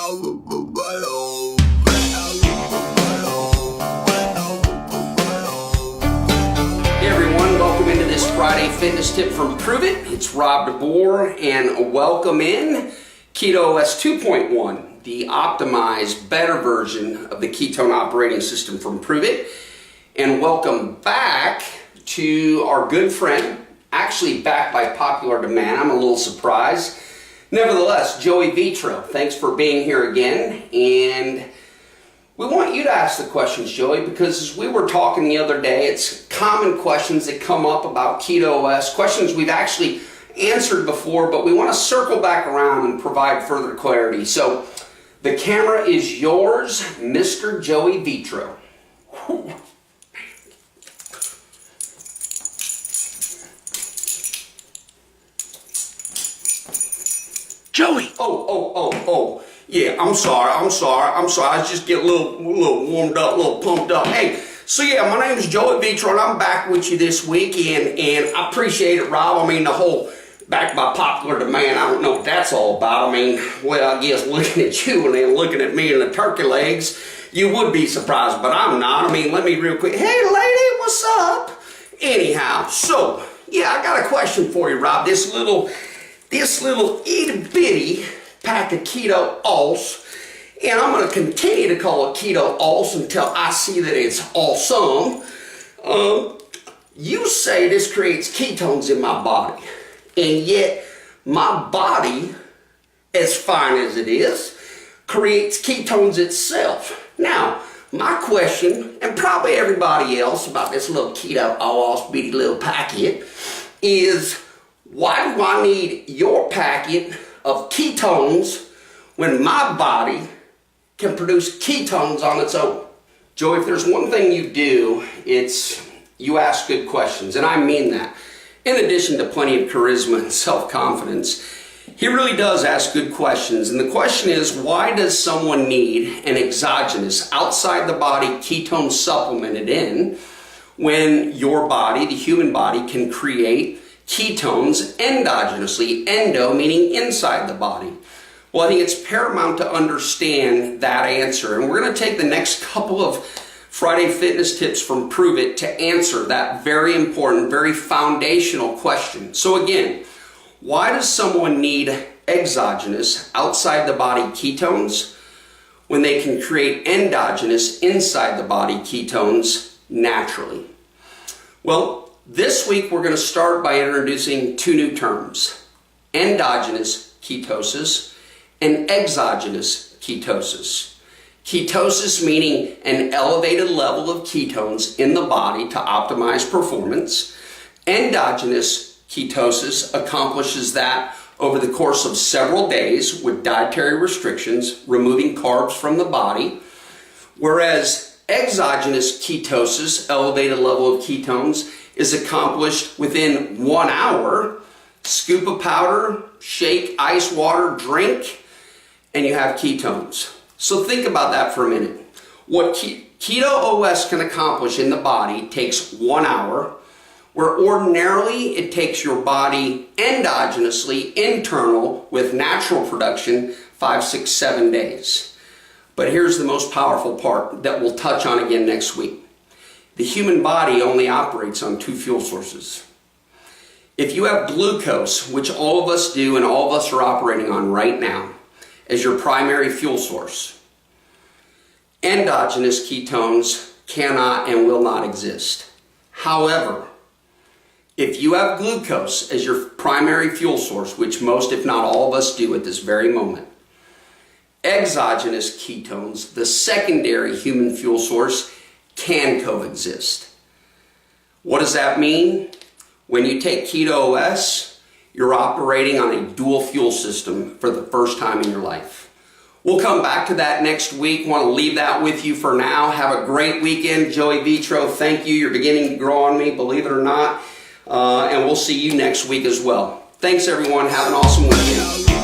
everyone, welcome into this Friday fitness tip from Prove It. It's Rob DeBoer and welcome in KetoOS 2.1, the optimized, better version of the ketone operating system from Prove It. And welcome back to our good friend, actually back by popular demand. I'm a little surprised. Nevertheless, Joey Vitro, thanks for being here again. And we want you to ask the questions, Joey, because as we were talking the other day, it's common questions that come up about KetoOS, questions we've actually answered before, but we want to circle back around and provide further clarity. So the camera is yours, Mr. Joey Vitro. Joey! Oh. Yeah, I'm sorry. I just get a little warmed up, a little pumped up. Hey, so yeah, my name is Joey Vitro, and I'm back with you this week, and I appreciate it, Rob. I mean, the whole back by popular demand, I don't know what that's all about. I mean, well, I guess looking at you and then looking at me and the turkey legs, you would be surprised, but I'm not. I mean, let me real quick. Hey, lady, what's up? Anyhow, so, yeah, I got a question for you, Rob. This little itty-bitty pack of KetoOS, and I'm going to continue to call it KetoOS until I see that it's awesome. You say this creates ketones in my body, and yet my body, as fine as it is, creates ketones itself. Now, my question, and probably everybody else about this little KetoOS bitty little packet, is why do I need your packet of ketones when my body can produce ketones on its own? Joey, if there's one thing you do, it's you ask good questions, and I mean that. In addition to plenty of charisma and self-confidence, he really does ask good questions. And the question is, why does someone need an exogenous, outside the body ketone supplemented in when your body, the human body, can create ketones endogenously, endo meaning inside the body? Well, I think it's paramount to understand that answer. And we're going to take the next couple of Friday fitness tips from Prove It to answer that very important, very foundational question. So again, why does someone need exogenous, outside the body ketones when they can create endogenous, inside the body ketones naturally? Well, this week we're going to start by introducing two new terms: endogenous ketosis and exogenous ketosis. Ketosis meaning an elevated level of ketones in the body to optimize performance. Endogenous ketosis accomplishes that over the course of several days with dietary restrictions, removing carbs from the body, whereas exogenous ketosis, elevated level of ketones, is accomplished within 1 hour. Scoop of powder, shake, ice water, drink, and you have ketones. So think about that for a minute. What KetoOS can accomplish in the body takes 1 hour, where ordinarily it takes your body endogenously, internal, with natural production, 5, 6, 7 days. But here's the most powerful part that we'll touch on again next week. The human body only operates on 2 fuel sources. If you have glucose, which all of us do and all of us are operating on right now, as your primary fuel source, endogenous ketones cannot and will not exist. However, if you have glucose as your primary fuel source, which most if not all of us do at this very moment, exogenous ketones, the secondary human fuel source, can coexist. What does that mean? When you take KetoOS, you're operating on a dual fuel system for the first time in your life. We'll come back to that next week. Want to leave that with you for now. Have a great weekend. Joey Vitro, thank you. You're beginning to grow on me, believe it or not. And we'll see you next week as well. Thanks, everyone. Have an awesome weekend.